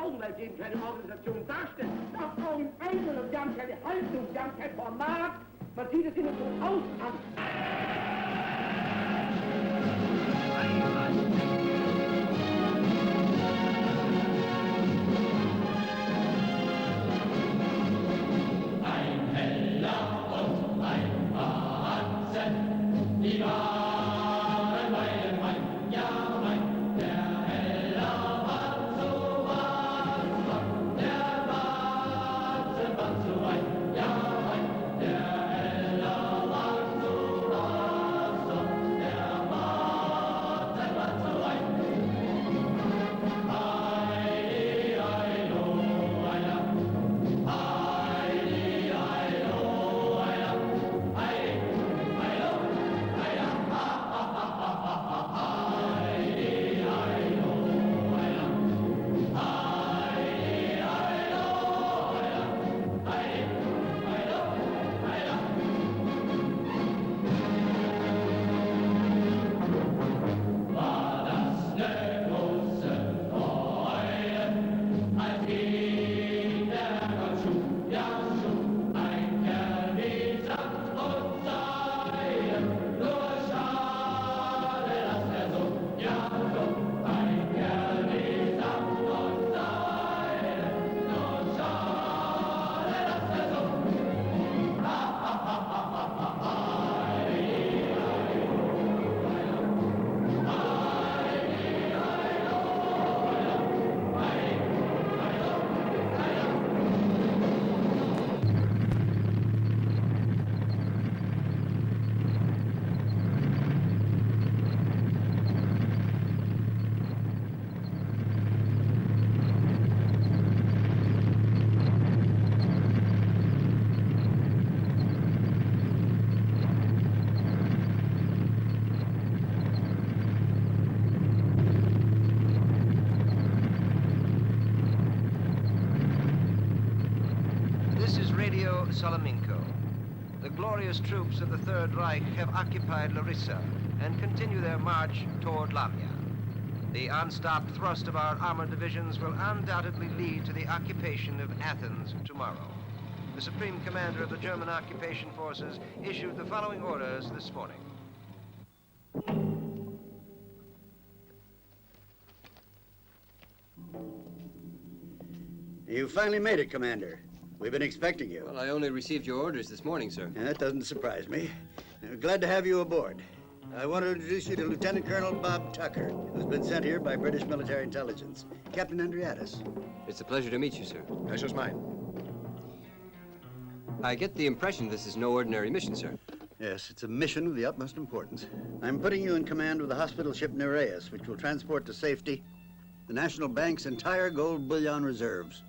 Augen, weil sie eben keine Organisation darstellen. Auch Augen einzeln und sie haben keine Haltung, sie haben kein Format. Man sieht es ihnen so aus an. Ein Heller und ein Batzen, die waren beide mein, ja mein. Der Heller war so was von, der Batzen war so ein, ja mein. Der Heller war so was von, der Batzen war so ein. Heidi, heilo, heila, Heidi, heilo, heila, Heidi, heilo, heila, ha, ha, ha, ha, ha, ha, Heidi, heilo, heila, Heidi, heilo, heila, Heidi, heilo, heila. War das ne große Freude, als ging der Gott schuf, ja schuf, ein Kerl wie Samt und Seide. Nur schade, dass er so, ja so, ein Kerl wie Samt und Seide. Nur schade, dass er so, ha, ha, ha, ha, ha, ha, Heidi, heilo, heilo, Heidi, heilo, heilo, Heidi, heilo, heilo. This is Radio Salaminco. The glorious troops of the Third Reich have occupied Larissa and continue their march toward Lamia. The unstopped thrust of our armored divisions will undoubtedly lead to the occupation of Athens tomorrow. The Supreme Commander of the German occupation forces issued the following orders this morning. You finally made it, Commander. We've been expecting you. Well, I only received your orders this morning, sir. Yeah, that doesn't surprise me. Glad to have you aboard. I want to introduce you to Lieutenant Colonel Bob Tucker, who's been sent here by British military intelligence. Captain Andriatis. It's a pleasure to meet you, sir. Pleasure's mine. I get the impression this is no ordinary mission, sir. Yes, it's a mission of the utmost importance. I'm putting you in command of the hospital ship Nereus, which will transport to safety the National Bank's entire gold bullion reserves.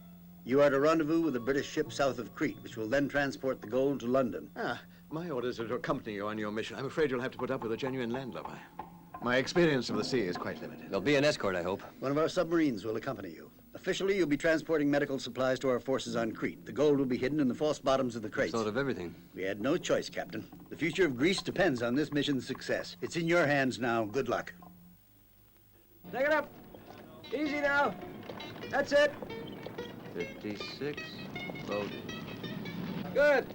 You are to rendezvous with a British ship south of Crete, which will then transport the gold to London. My orders are to accompany you on your mission. I'm afraid you'll have to put up with a genuine landlubber. My experience of the sea is quite limited. There'll be an escort, I hope. One of our submarines will accompany you. Officially, you'll be transporting medical supplies to our forces on Crete. The gold will be hidden in the false bottoms of the crates. Thought of everything. We had no choice, Captain. The future of Greece depends on this mission's success. It's in your hands now. Good luck. Take it up. Easy now. That's it. 56, loaded. Good.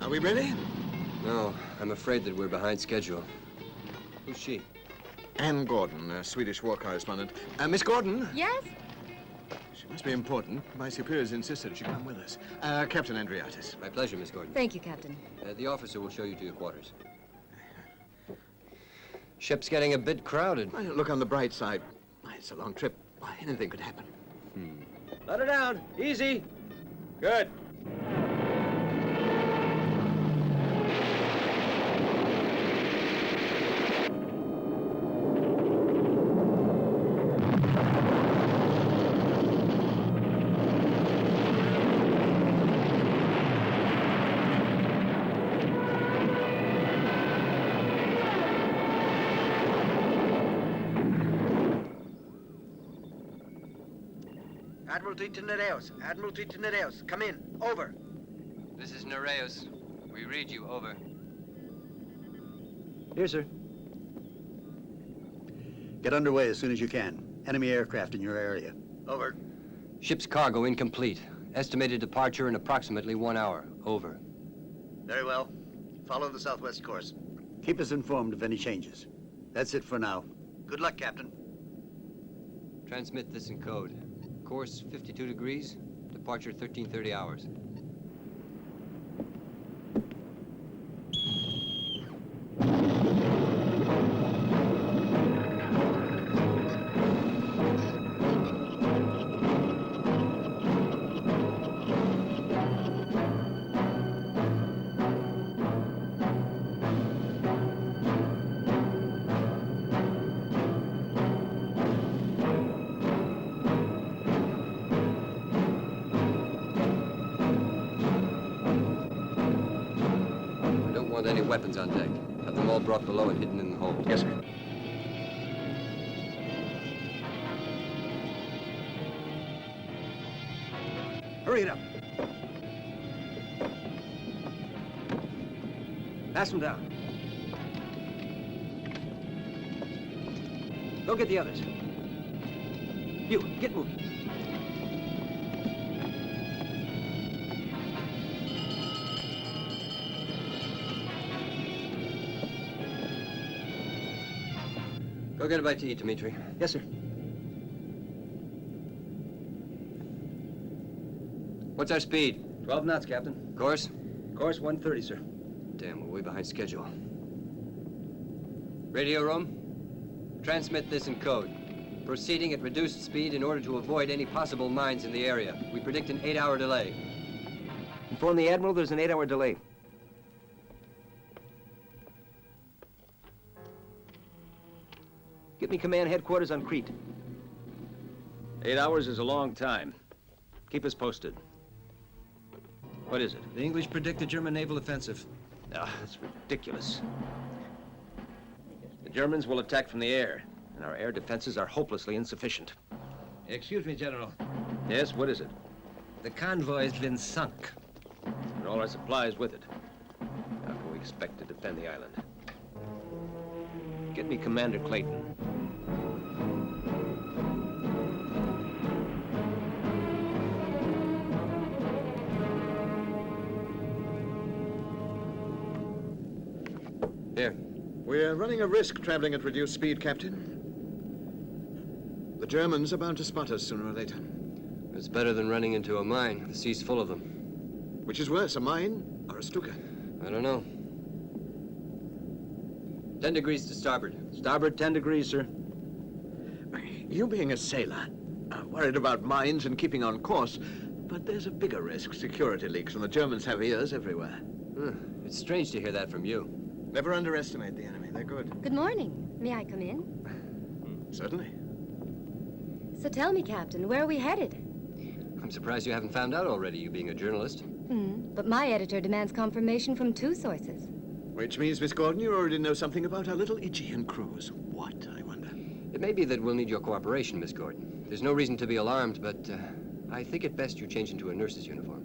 Are we ready? No, I'm afraid that we're behind schedule. Who's she? Anne Gordon, a Swedish war correspondent. Miss Gordon? Yes? She must be important. My superiors insisted she come with us. Captain Andriatis. My pleasure, Miss Gordon. Thank you, Captain. The officer will show you to your quarters. Ship's getting a bit crowded. Why, look on the bright side. Why, it's a long trip. Why, anything could happen. Let her down. Easy. Good. Admiralty to Nereus. Admiralty to Nereus. Come in. Over. This is Nereus. We read you. Over. Here, sir. Get underway as soon as you can. Enemy aircraft in your area. Over. Ship's cargo incomplete. Estimated departure in approximately 1 hour. Over. Very well. Follow the southwest course. Keep us informed of any changes. That's it for now. Good luck, Captain. Transmit this in code. Course 52 degrees. Departure 1330 hours. Any weapons on deck. Have them all brought below and hidden in the hold. Yes, sir. Hurry it up. Pass them down. Go get the others. You, get moving. Go get a bite to eat, Dmitri. Yes, sir. What's our speed? 12 knots, Captain. Course? Course 130, sir. Damn, we're way behind schedule. Radio room? Transmit this in code. Proceeding at reduced speed in order to avoid any possible mines in the area. We predict an 8-hour delay. Inform the Admiral there's an 8-hour delay. Get me command headquarters on Crete. 8 hours is a long time. Keep us posted. What is it? The English predict a German naval offensive. Ah, that's ridiculous. The Germans will attack from the air, and our air defenses are hopelessly insufficient. Excuse me, General. Yes, what is it? The convoy's been sunk. And all our supplies with it. How can we expect to defend the island? Get me Commander Clayton. Here. We're running a risk traveling at reduced speed, Captain. The Germans are bound to spot us sooner or later. It's better than running into a mine. The sea's full of them. Which is worse, a mine or a stuka? I don't know. 10 degrees to starboard. Starboard 10 degrees, sir. You being a sailor, worried about mines and keeping on course, but there's a bigger risk, security leaks, and the Germans have ears everywhere. It's strange to hear that from you. Never underestimate the enemy, they're good. Good morning. May I come in? Certainly. So tell me, Captain, where are we headed? I'm surprised you haven't found out already, you being a journalist. But my editor demands confirmation from 2 sources. Which means, Miss Gordon, you already know something about our little Aegean cruise. What, I wonder? It may be that we'll need your cooperation, Miss Gordon. There's no reason to be alarmed, but I think it best you change into a nurse's uniform.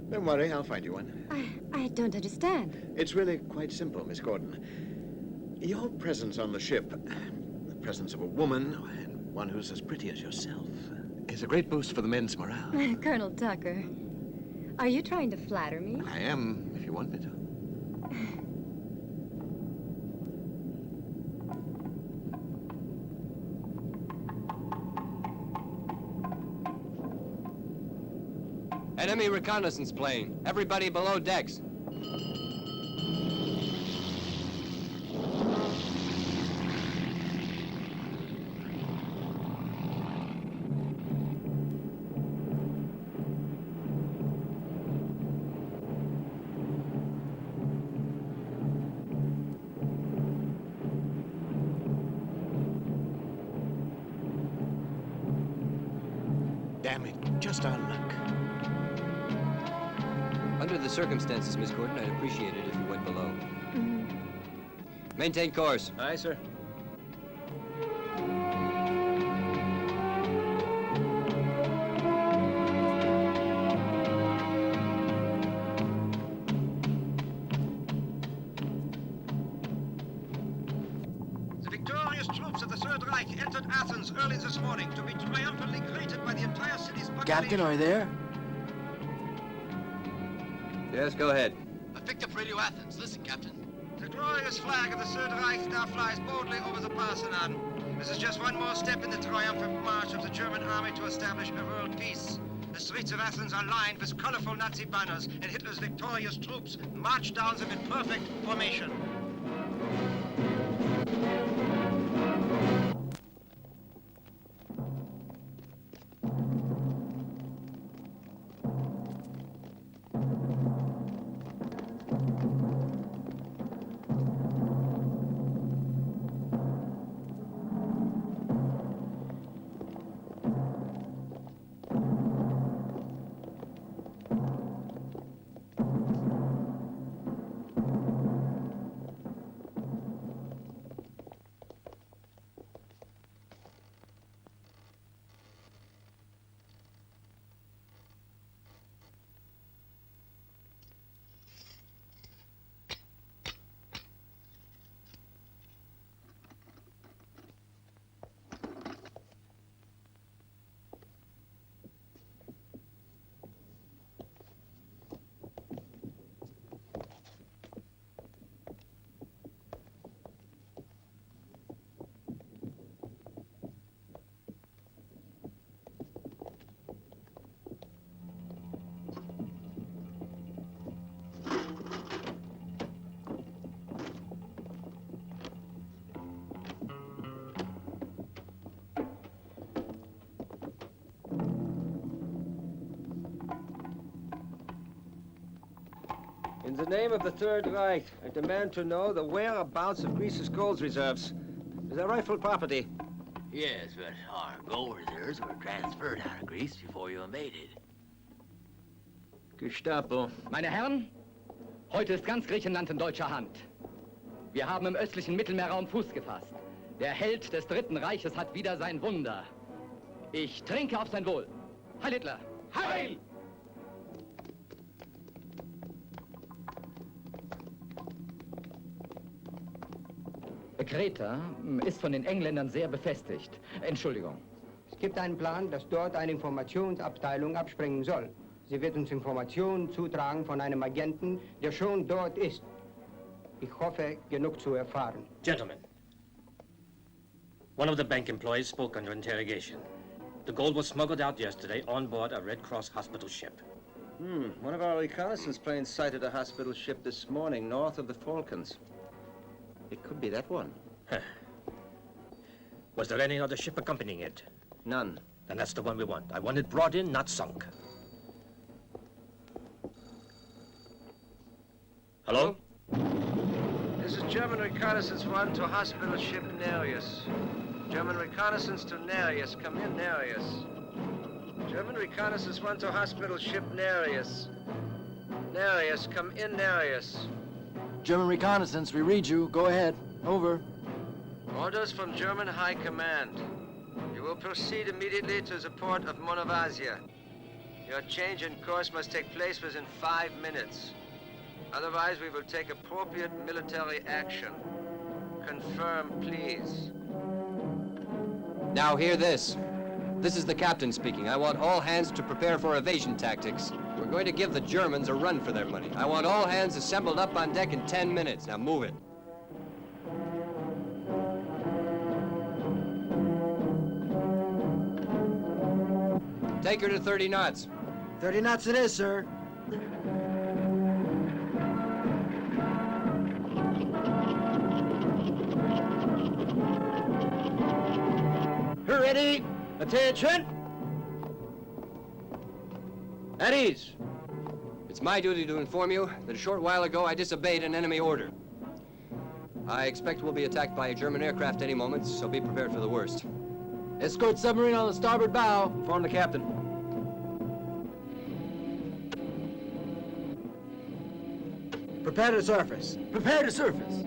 Don't worry, I'll find you one. I don't understand. It's really quite simple, Miss Gordon. Your presence on the ship, the presence of a woman, and one who's as pretty as yourself, is a great boost for the men's morale. Colonel Tucker, are you trying to flatter me? I am, if you want me to. Enemy reconnaissance plane. Everybody below decks. Damn it, just our luck. Under the circumstances, Miss Gordon, I'd appreciate it if you went below. Maintain course. Aye, sir. Athens early this morning to be triumphantly greeted by the entire city's population. Captain, are you there? Yes, go ahead. I picked up Radio Athens. Listen, Captain. The glorious flag of the Third Reich now flies boldly over the Parthenon. This is just one more step in the triumphant march of the German army to establish a world peace. The streets of Athens are lined with colorful Nazi banners, and Hitler's victorious troops march down them in perfect formation. In the name of the Third Reich, I demand to know the whereabouts of Greece's gold reserves. Is that rightful property? Yes, but our gold reserves were transferred out of Greece before you invaded. Gestapo. Meine Herren, heute ist ganz Griechenland in deutscher Hand. Wir haben im östlichen Mittelmeerraum Fuß gefasst. Der Held des Dritten Reiches hat wieder sein Wunder. Ich trinke auf sein Wohl. Heil Hitler! Heil! Kreta ist von den Engländern sehr befestigt. Entschuldigung. Es gibt einen Plan, dass dort eine Informationsabteilung abspringen soll. Sie wird uns Informationen zutragen von einem Agenten, der schon dort ist. Ich hoffe, genug zu erfahren. Gentlemen, one of the bank employees spoke under interrogation. The gold was smuggled out yesterday on board a Red Cross hospital ship. One of our reconnaissance planes sighted a hospital ship this morning north of the Falklands. It could be that one. Was there any other ship accompanying it? None. Then that's the one we want. I want it brought in, not sunk. Hello? This is German reconnaissance 1 to hospital ship Nereus. German reconnaissance to Nereus. Come in, Nereus. German reconnaissance 1 to hospital ship Nereus. Nereus, come in, Nereus. German reconnaissance, we read you. Go ahead. Over. Orders from German High Command. You will proceed immediately to the port of Monovasia. Your change in course must take place within 5 minutes. Otherwise, we will take appropriate military action. Confirm, please. Now hear this. This is the captain speaking. I want all hands to prepare for evasion tactics. We're going to give the Germans a run for their money. I want all hands assembled up on deck in 10 minutes. Now move it. Take her to 30 knots. 30 knots it is, sir. Ready? Attention! At ease. It's my duty to inform you that a short while ago I disobeyed an enemy order. I expect we'll be attacked by a German aircraft any moment, so be prepared for the worst. Escort submarine on the starboard bow. Inform the captain. Prepare to surface. Prepare to surface.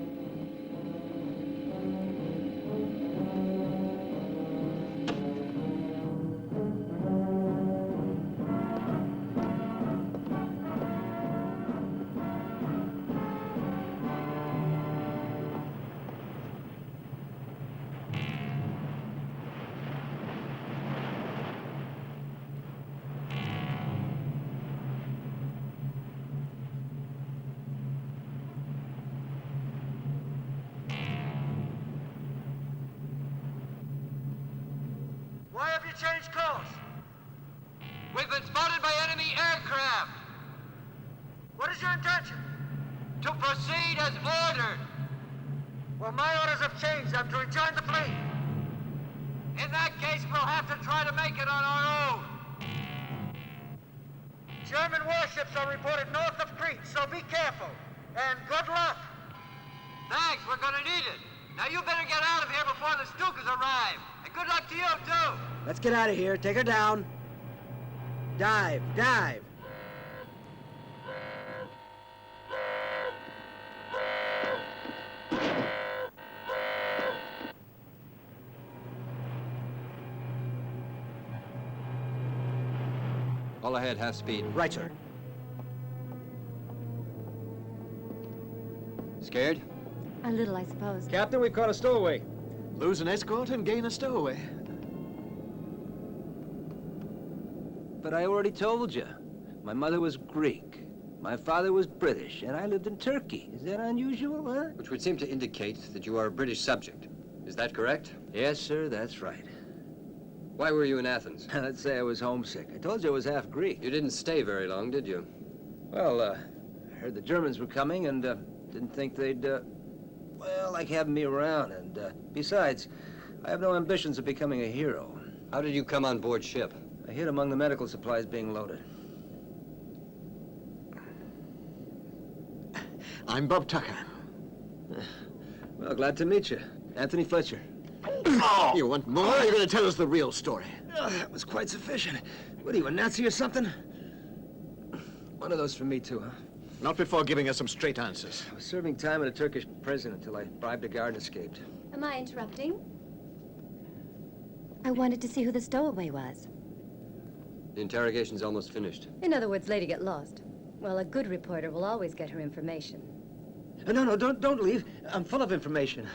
you changed course? We've been spotted by enemy aircraft. What is your intention? To proceed as ordered. Well, my orders have changed. I'm to rejoin the fleet. In that case, we'll have to try to make it on our own. German warships are reported north of Crete, so be careful. And good luck. Thanks, we're gonna need it. Now you better get out of here before the Stukas arrive. And good luck to you, too. Let's get out of here. Take her down. Dive, dive. All ahead, half speed. Right, sir. Scared? A little, I suppose. Captain, we've caught a stowaway. Lose an escort and gain a stowaway. But I already told you. My mother was Greek. My father was British, and I lived in Turkey. Is that unusual, huh? Which would seem to indicate that you are a British subject. Is that correct? Yes, sir, that's right. Why were you in Athens? Let's say I was homesick. I told you I was half Greek. You didn't stay very long, did you? Well, I heard the Germans were coming and didn't think they'd, well, like having me around. And besides, I have no ambitions of becoming a hero. How did you come on board ship? I hid among the medical supplies being loaded. I'm Bob Tucker. Well, glad to meet you. Anthony Fletcher. Oh. You want more? Or you're going to tell us the real story? Oh, that was quite sufficient. What are you, a Nazi or something? One of those for me, too, huh? Not before giving us some straight answers. I was serving time at a Turkish prison until I bribed a guard and escaped. Am I interrupting? I wanted to see who the stowaway was. The interrogation's almost finished. In other words, lady get lost. Well, a good reporter will always get her information. No, don't leave. I'm full of information.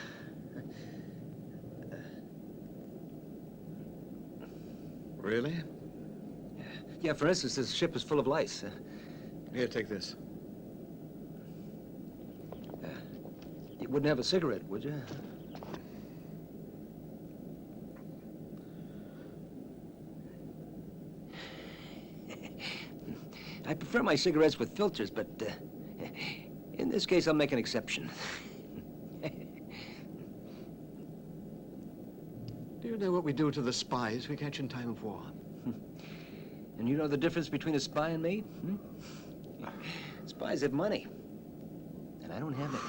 Really? Yeah, for instance, this ship is full of lice. Here, take this. You wouldn't have a cigarette, would you? I prefer my cigarettes with filters, but in this case, I'll make an exception. Do you know what we do to the spies we catch in time of war? And you know the difference between a spy and me? Spies have money, and I don't have any.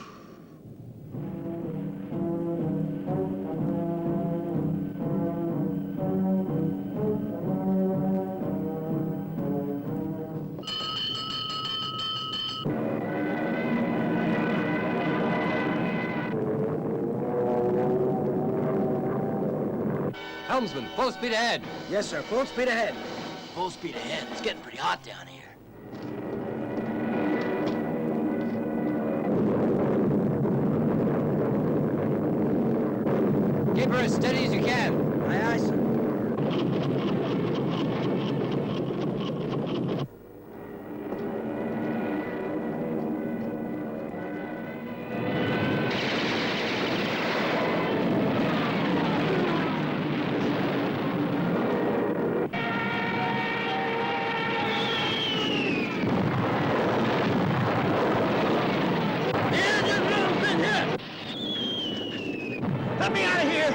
Helmsman, full speed ahead. Yes, sir. Full speed ahead. Full speed ahead. It's getting pretty hot down here. Keep her as steady as you can. Aye, aye, sir. Let me out of here!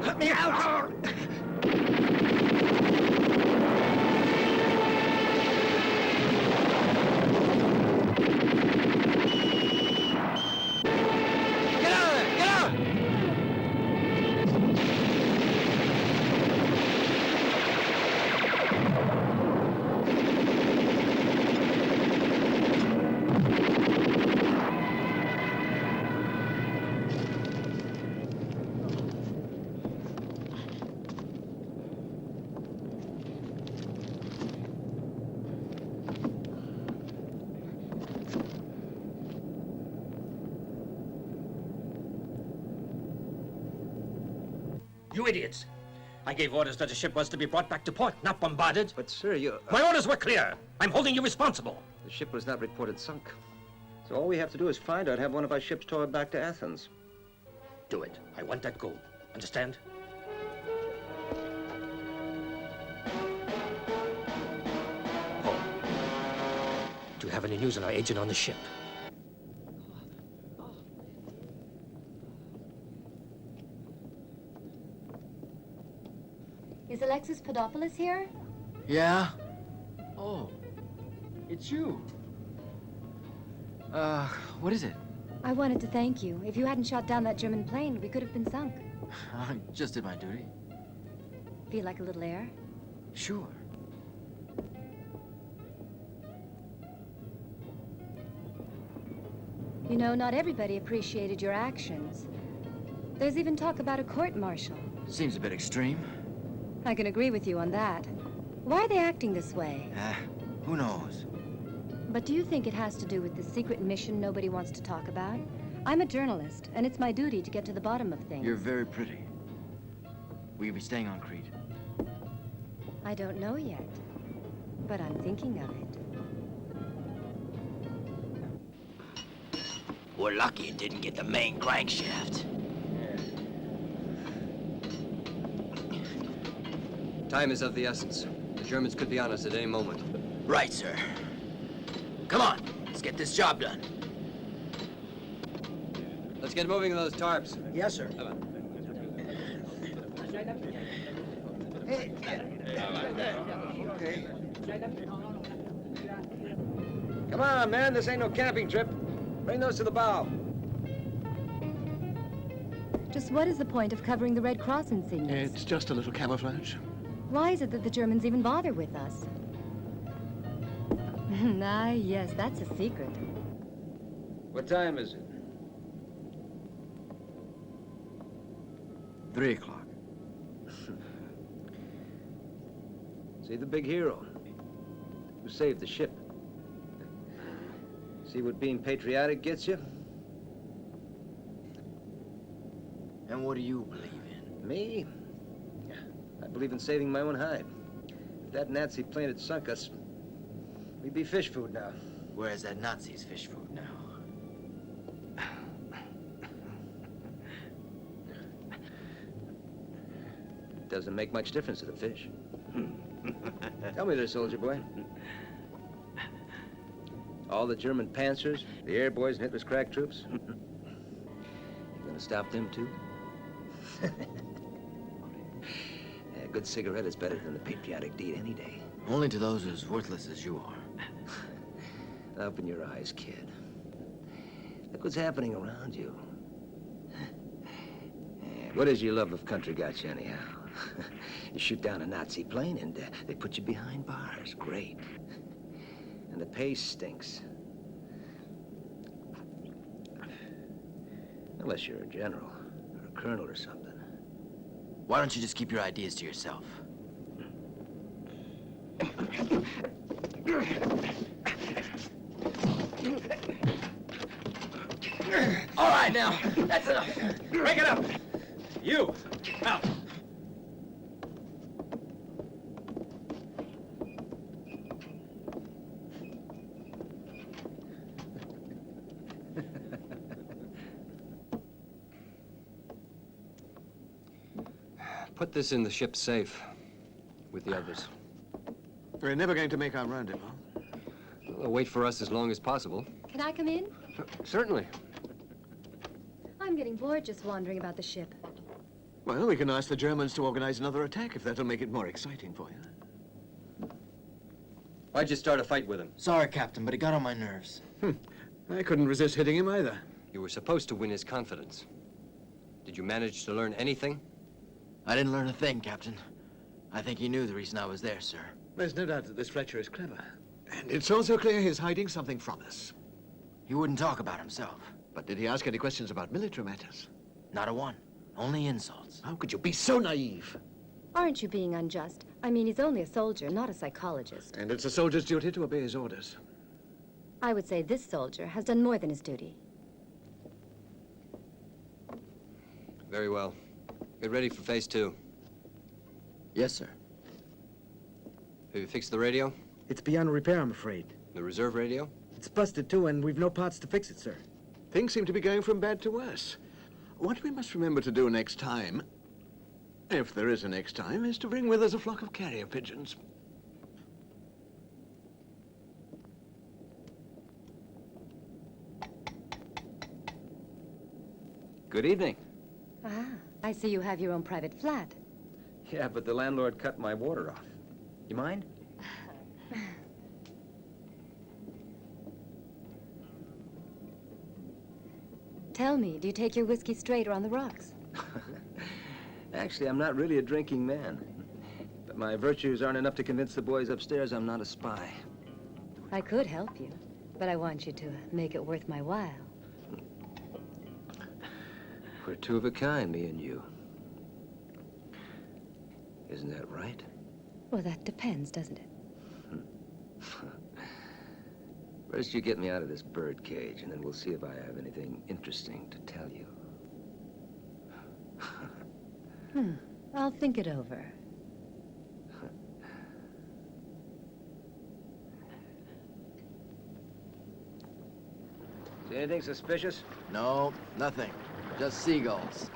Let me out! You idiots! I gave orders that the ship was to be brought back to port, not bombarded. But, sir, you... My orders were clear. I'm holding you responsible. The ship was not reported sunk. So all we have to do is find her and have one of our ships towed back to Athens. Do it. I want that gold. Understand? Oh. Do you have any news on our agent on the ship? Is Alexis Podopoulos here? Yeah? Oh, it's you. What is it? I wanted to thank you. If you hadn't shot down that German plane, we could have been sunk. I just did my duty. Feel like a little air? Sure. You know, not everybody appreciated your actions. There's even talk about a court-martial. Seems a bit extreme. I can agree with you on that. Why are they acting this way? Who knows? But do you think it has to do with the secret mission nobody wants to talk about? I'm a journalist, and it's my duty to get to the bottom of things. You're very pretty. Will you be staying on Crete? I don't know yet, but I'm thinking of it. We're lucky it didn't get the main crankshaft. Time is of the essence. The Germans could be on us at any moment. Right, sir. Come on, let's get this job done. Let's get moving on those tarps. Yes, sir. Come on. Okay. Come on, man. This ain't no camping trip. Bring those to the bow. Just what is the point of covering the Red Cross insignias? It's just a little camouflage. Why is it that the Germans even bother with us? Ah, yes, that's a secret. What time is it? 3 o'clock. See the big hero who saved the ship. See what being patriotic gets you? And what do you believe in? Me? I believe in saving my own hide. If that Nazi plane had sunk us, we'd be fish food now. Whereas that Nazi's fish food now. Doesn't make much difference to the fish. Tell me there, soldier boy. All the German panzers, the air boys and Hitler's crack troops, you gonna stop them too? A good cigarette is better than a patriotic deed any day. Only to those as worthless as you are. Open your eyes, kid. Look what's happening around you. What has your love of country got you anyhow? You shoot down a Nazi plane and they put you behind bars. Great. And the pay stinks. Unless you're a general or a colonel or something. Why don't you just keep your ideas to yourself? All right, now, that's enough. Break it up. You, out. Put this in the ship's safe with the others. We're never going to make our rendezvous. They'll wait for us as long as possible. Can I come in? Certainly. I'm getting bored just wandering about the ship. Well, we can ask the Germans to organize another attack if that'll make it more exciting for you. Why'd you start a fight with him? Sorry, Captain, but it got on my nerves. I couldn't resist hitting him either. You were supposed to win his confidence. Did you manage to learn anything? I didn't learn a thing, Captain. I think he knew the reason I was there, sir. There's no doubt that this Fletcher is clever. And it's also clear he's hiding something from us. He wouldn't talk about himself. But did he ask any questions about military matters? Not a one. Only insults. How could you be so naive? Aren't you being unjust? I mean, he's only a soldier, not a psychologist. And it's a soldier's duty to obey his orders. I would say this soldier has done more than his duty. Very well. Get ready for phase 2. Yes, sir. Have you fixed the radio? It's beyond repair, I'm afraid. The reserve radio? It's busted, too, and we've no parts to fix it, sir. Things seem to be going from bad to worse. What we must remember to do next time, if there is a next time, is to bring with us a flock of carrier pigeons. Good evening. Ah, I see you have your own private flat. Yeah, but the landlord cut my water off. You mind? Tell me, do you take your whiskey straight or on the rocks? Actually, I'm not really a drinking man. But my virtues aren't enough to convince the boys upstairs I'm not a spy. I could help you, but I want you to make it worth my while. We're two of a kind, me and you. Isn't that right? Well, that depends, doesn't it? First, you get me out of this bird cage, and then we'll see if I have anything interesting to tell you. I'll think it over. See anything suspicious? No, nothing. Just seagulls.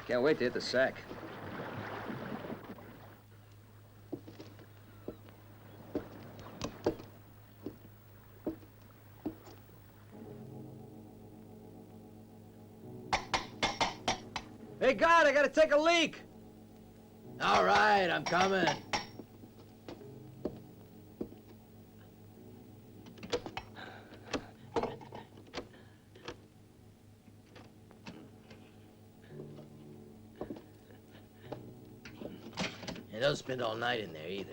Can't wait to hit the sack. Hey, God, I gotta take a leak! All right, I'm coming. And don't spend all night in there either.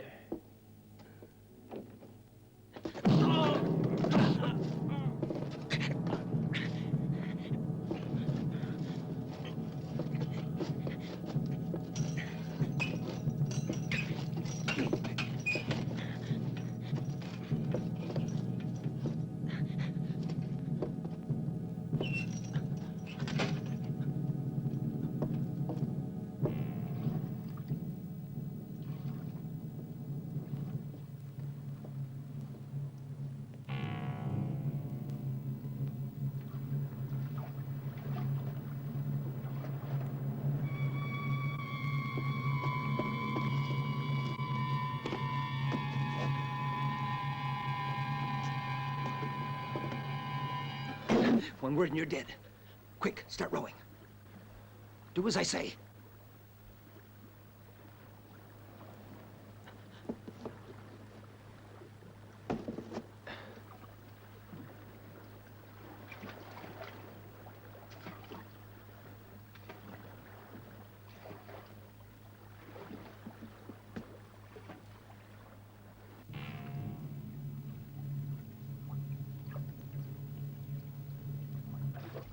One word and you're dead. Quick, start rowing. Do as I say.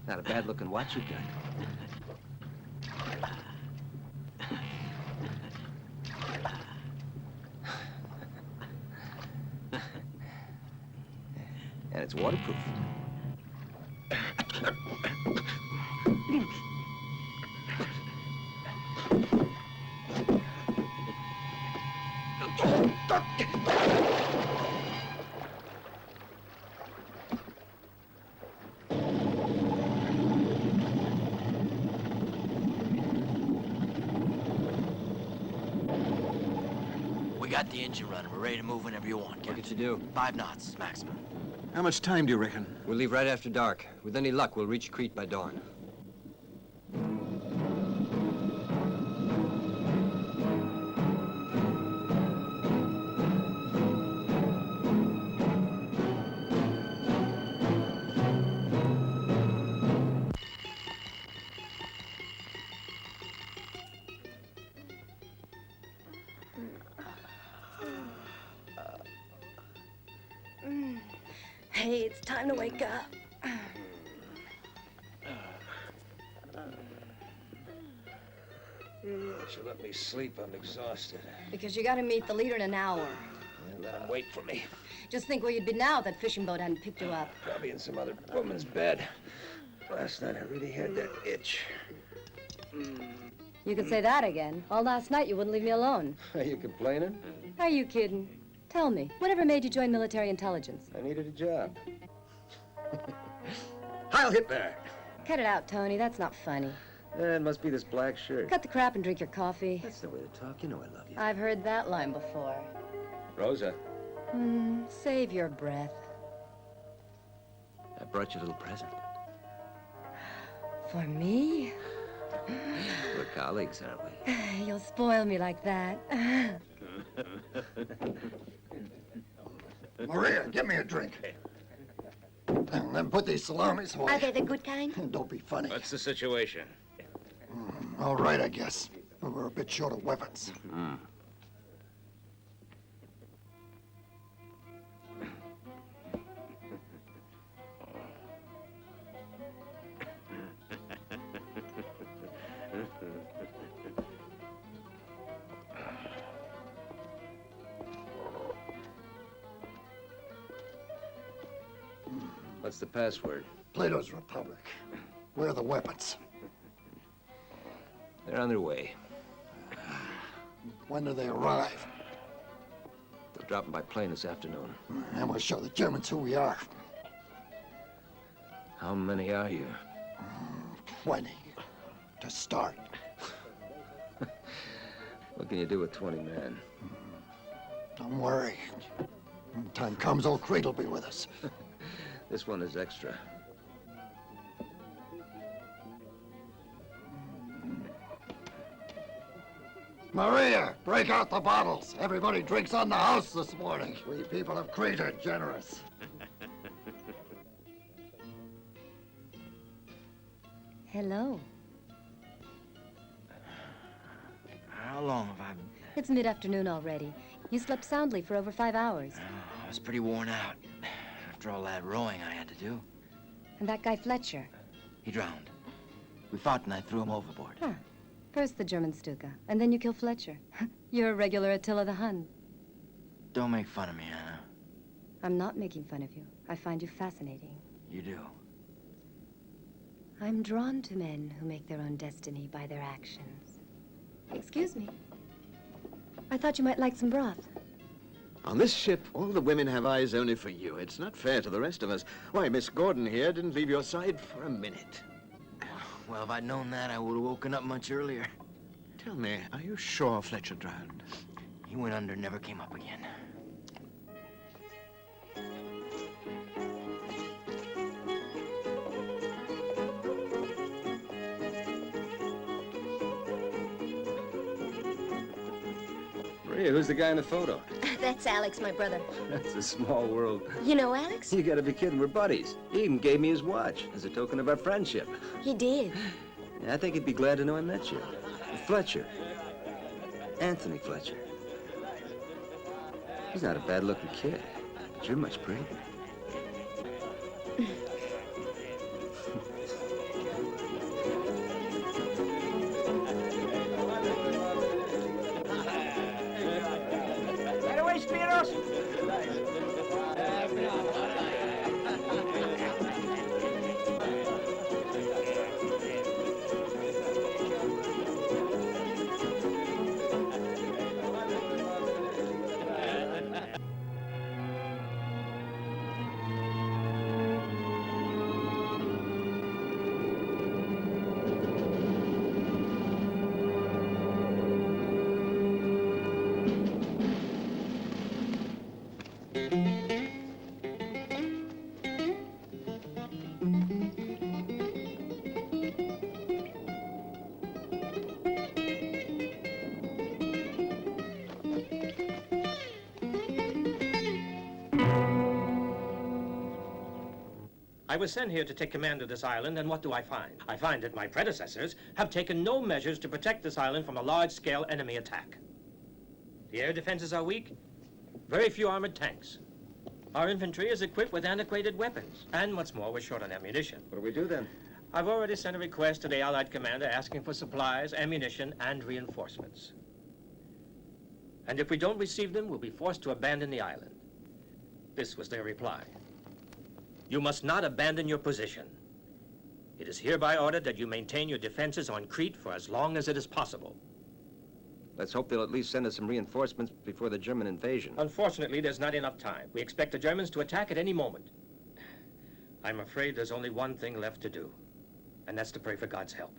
Not a bad-looking watch you got. And it's waterproof. Got the engine running. We're ready to move whenever you want, Captain. What could you do? 5 knots, maximum. How much time do you reckon? We'll leave right after dark. With any luck, we'll reach Crete by dawn. Hey, it's time to wake up. She'll let me sleep. I'm exhausted. Because you gotta meet the leader in an hour. Let him wait for me. Just think where you'd be now if that fishing boat hadn't picked you up. Probably in some other woman's bed. Last night I really had that itch. You can say that again. All last night you wouldn't leave me alone. Are you complaining? Are you kidding? Tell me, whatever made you join military intelligence? I needed a job. Heil Hitler! Cut it out, Tony. That's not funny. It must be this black shirt. Cut the crap and drink your coffee. That's the way to talk. You know I love you. I've heard that line before. Rosa. Save your breath. I brought you a little present. For me? We're colleagues, aren't we? You'll spoil me like that. Maria, give me a drink. And then put these salamis away. Are they the good kind? Don't be funny. What's the situation? All right, I guess. But we're a bit short of weapons. What's the password? Plato's Republic. Where are the weapons? They're on their way. When do they arrive? They'll drop them by plane this afternoon. And we'll show the Germans who we are. How many are you? 20. To start. What can you do with 20 men? Don't worry. When time comes, old Crete will be with us. This one is extra. Maria, break out the bottles. Everybody drinks on the house this morning. We people of Crete are generous. Hello. How long have I been? It's mid-afternoon already. You slept soundly for over 5 hours. I was pretty worn out after all that rowing I had to do. And that guy Fletcher? He drowned. We fought and I threw him overboard. Huh. First the German Stuka, and then you kill Fletcher. You're a regular Attila the Hun. Don't make fun of me, Anna. I'm not making fun of you. I find you fascinating. You do. I'm drawn to men who make their own destiny by their actions. Excuse me. I thought you might like some broth. On this ship, all the women have eyes only for you. It's not fair to the rest of us. Why, Miss Gordon here didn't leave your side for a minute. Well, if I'd known that, I would have woken up much earlier. Tell me, are you sure Fletcher drowned? He went under and never came up again. Maria, who's the guy in the photo? That's Alex, my brother. That's a small world. You know Alex? You gotta be kidding, we're buddies. He even gave me his watch as a token of our friendship. He did. Yeah, I think he'd be glad to know I met you. Fletcher. Anthony Fletcher. He's not a bad-looking kid, but you're much prettier. Right away, Stephanos! I was sent here to take command of this island, and what do I find? I find that my predecessors have taken no measures to protect this island from a large-scale enemy attack. The air defenses are weak, very few armored tanks. Our infantry is equipped with antiquated weapons, and what's more, we're short on ammunition. What do we do then? I've already sent a request to the Allied commander asking for supplies, ammunition, and reinforcements. And if we don't receive them, we'll be forced to abandon the island. This was their reply. You must not abandon your position. It is hereby ordered that you maintain your defenses on Crete for as long as it is possible. Let's hope they'll at least send us some reinforcements before the German invasion. Unfortunately, there's not enough time. We expect the Germans to attack at any moment. I'm afraid there's only one thing left to do, and that's to pray for God's help.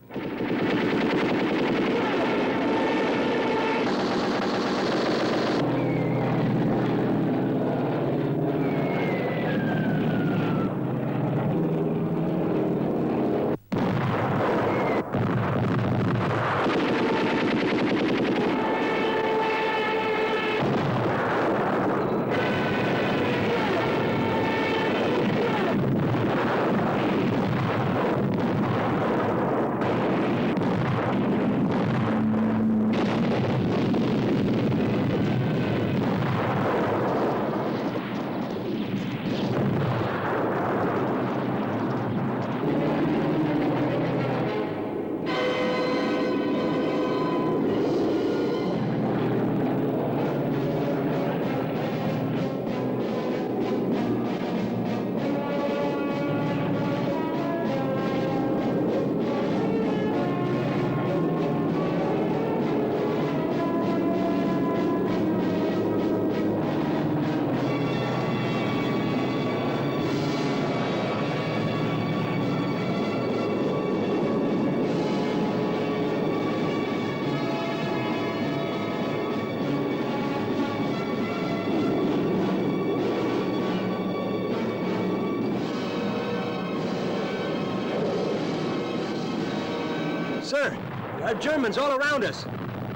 Sir, there are Germans all around us.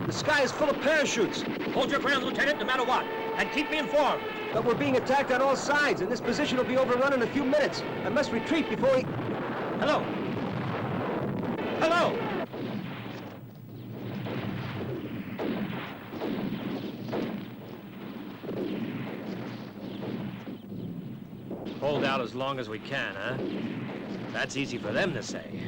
The sky is full of parachutes. Hold your ground, Lieutenant, no matter what, and keep me informed. But we're being attacked on all sides, and this position will be overrun in a few minutes. I must retreat before we... Hello? Hello? Hold out as long as we can, huh? That's easy for them to say.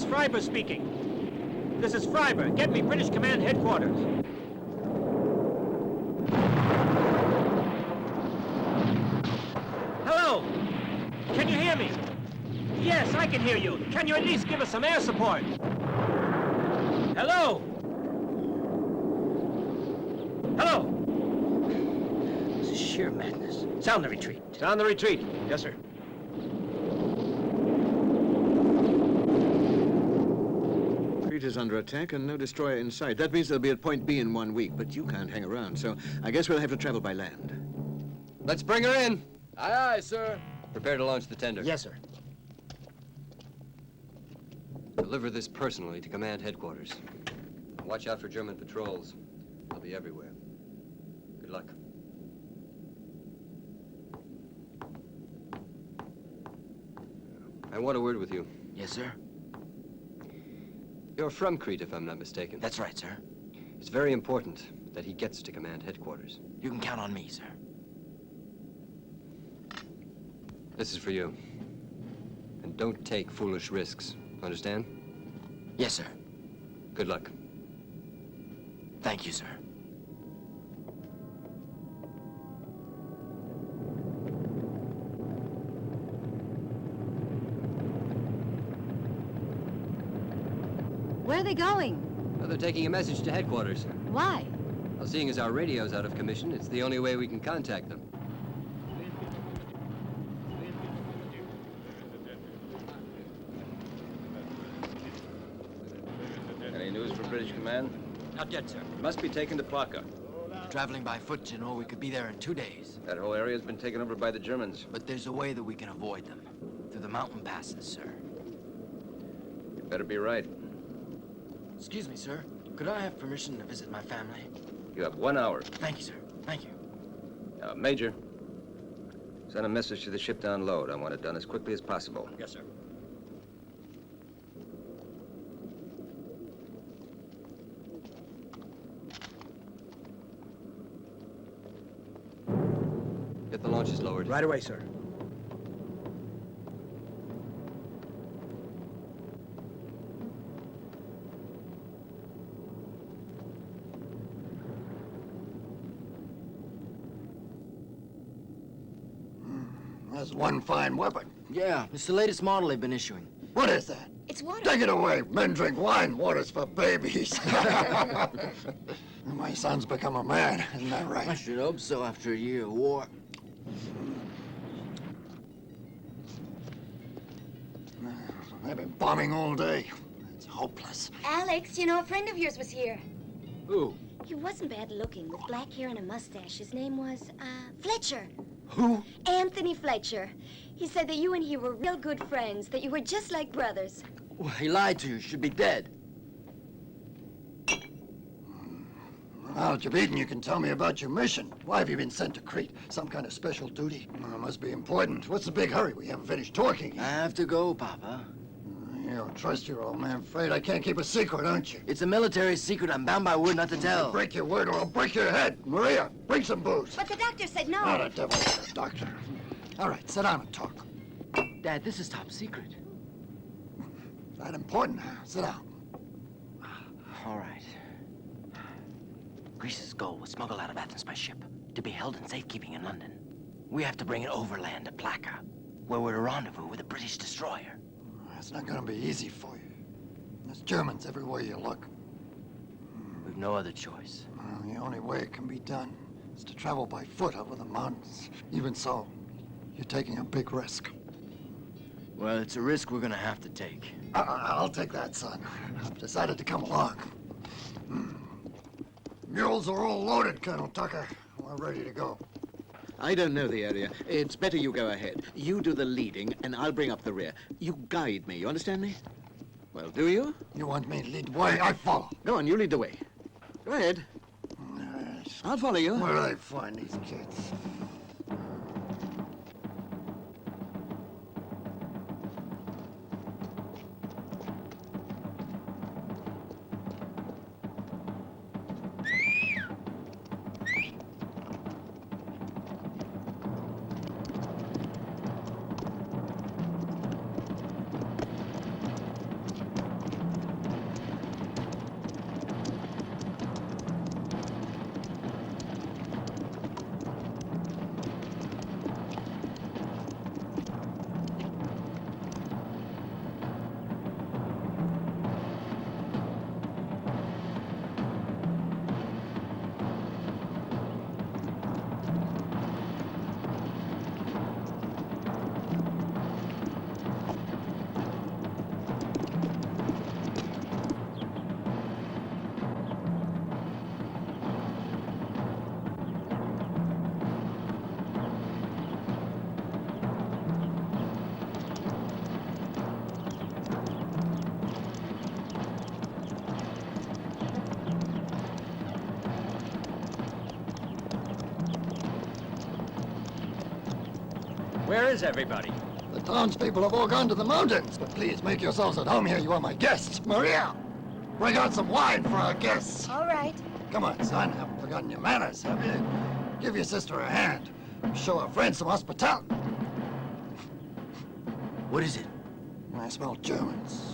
Freiber speaking. This is Freiber. Get me British Command Headquarters. Hello? Can you hear me? Yes, I can hear you. Can you at least give us some air support? Hello? Hello? This is sheer madness. Sound the retreat. Sound the retreat. Yes, sir. Crete is under attack and no destroyer in sight. That means they'll be at point B in 1 week, but you can't hang around, so I guess we'll have to travel by land. Let's bring her in. Aye, aye, sir. Prepare to launch the tender. Yes, sir. Deliver this personally to command headquarters. Watch out for German patrols. They'll be everywhere. Good luck. I want a word with you. Yes, sir. You're from Crete, if I'm not mistaken. That's right, sir. It's very important that he gets to command headquarters. You can count on me, sir. This is for you. And don't take foolish risks. Understand? Yes, sir. Good luck. Thank you, sir. Where are they going? Well, they're taking a message to headquarters. Why? Well, seeing as our radio's out of commission, it's the only way we can contact them. Any news from British Command? Not yet, sir. Must be taken to Plaka. Traveling by foot, you know, we could be there in 2 days. That whole area has been taken over by the Germans. But there's a way that we can avoid them. Through the mountain passes, sir. You better be right. Excuse me, sir. Could I have permission to visit my family? You have 1 hour. Thank you, sir. Thank you. Major. Send a message to the ship down load. I want it done as quickly as possible. Yes, sir. Get the launches lowered. Right away, sir. That's one fine weapon. Yeah, it's the latest model they've been issuing. What is that? It's water. Take it away. Men drink wine. Water's for babies. My son's become a man. Isn't that right? I should hope so after a year of war. They've been bombing all day. It's hopeless. Alex, you know, a friend of yours was here. Who? He wasn't bad looking, with black hair and a mustache. His name was, Fletcher. Who? Anthony Fletcher. He said that you and he were real good friends, that you were just like brothers. Well, he lied to you. He should be dead. Now that you've eaten, you can tell me about your mission. Why have you been sent to Crete? Some kind of special duty? Well, it must be important. What's the big hurry? We haven't finished talking. I have to go, Papa. You don't trust your old man, Fred. I can't keep a secret, aren't you? It's a military secret. I'm bound by word not to tell. Break your word or I'll break your head. Maria, bring some booze. But the doctor said no. Not a devil, doctor. All right, sit down and talk. Dad, this is top secret. That important, huh? Sit down. All right. Greece's gold was smuggled out of Athens by ship to be held in safekeeping in London. We have to bring it overland to Plaka, where we're to rendezvous with a British destroyer. It's not gonna be easy for you. There's Germans everywhere you look. We've no other choice. Well, the only way it can be done is to travel by foot over the mountains. Even so, you're taking a big risk. Well, it's a risk we're gonna have to take. I'll take that, son. I've decided to come along. Mules are all loaded, Colonel Tucker. We're ready to go. I don't know the area. It's better you go ahead. You do the leading, and I'll bring up the rear. You guide me, you understand me? Well, do you? You want me to lead the way? I follow. Go on, you lead the way. Go ahead. I'll follow you. Where do they find these kids? Where is everybody? The townspeople have all gone to the mountains, but please make yourselves at home here. You are my guests. Maria, bring out some wine for our guests. All right. Come on, son. Haven't forgotten your manners, have you? Give your sister a hand. Show our friends some hospitality. What is it? I smell Germans.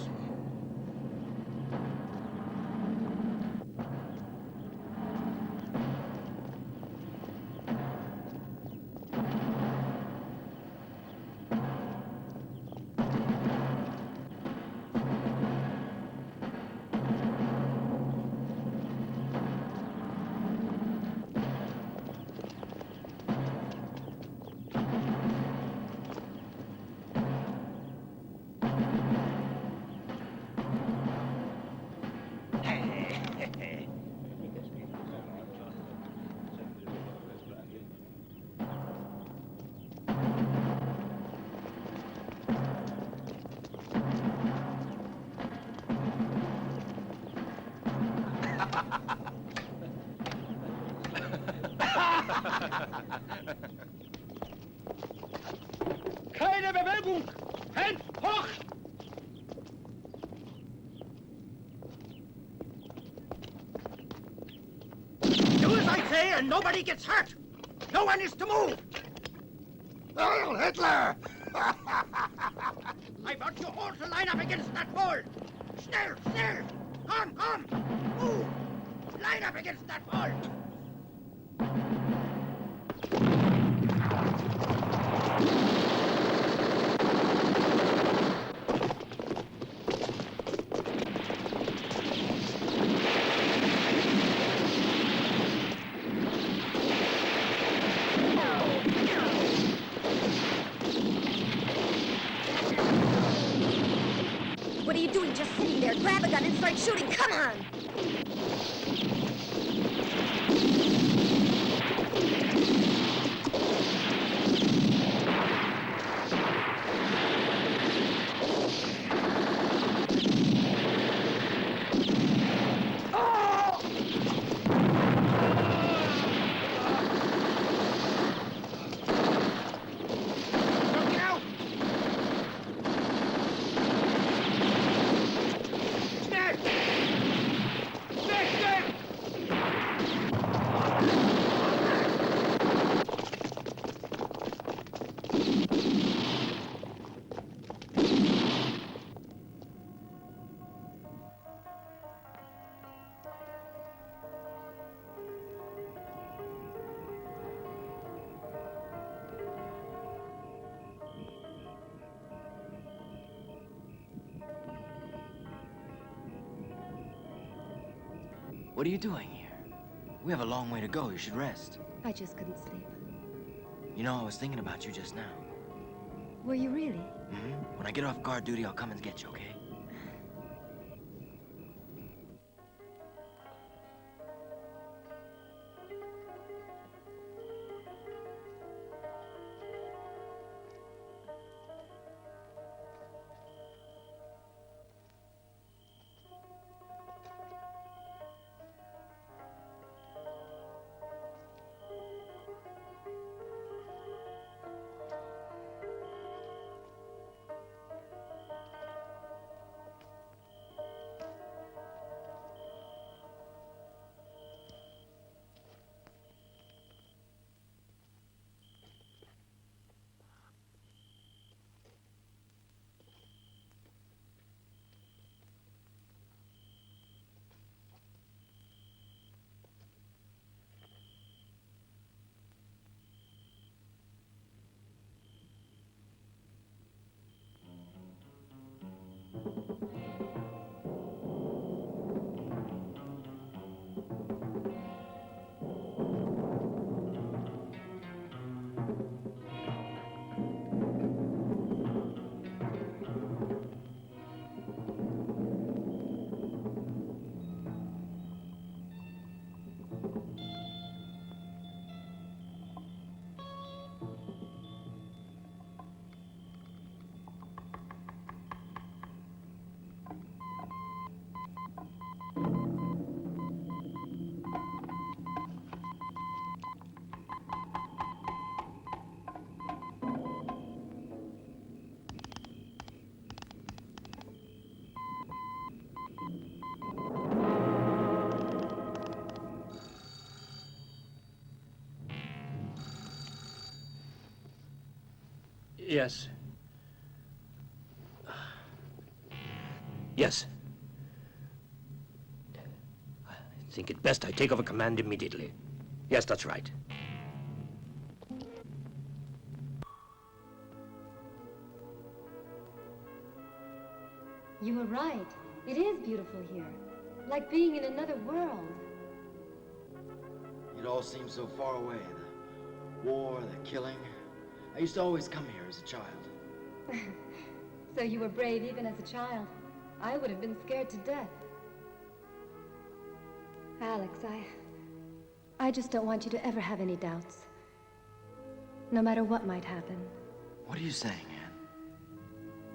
Keine Bewegung! Hand hoch! Do as I say and nobody gets hurt! No one is to move! Heil Hitler! I want you all to line up against that wall! Schnell, schnell! Come! Move! Line up against that wall! What are you doing just sitting there? Grab a gun and start shooting. Come on! What are you doing here? We have a long way to go. You should rest. I just couldn't sleep. You know, I was thinking about you just now. Were you really? Mm-hmm. When I get off guard duty, I'll come and get you, okay? Yes. Yes. I think it best I take over command immediately. Yes, that's right. You were right. It is beautiful here. Like being in another world. It all seems so far away. The war, the killing. I used to always come here as a child. So you were brave even as a child. I would have been scared to death. Alex, I just don't want you to ever have any doubts. No matter what might happen. What are you saying, Anne?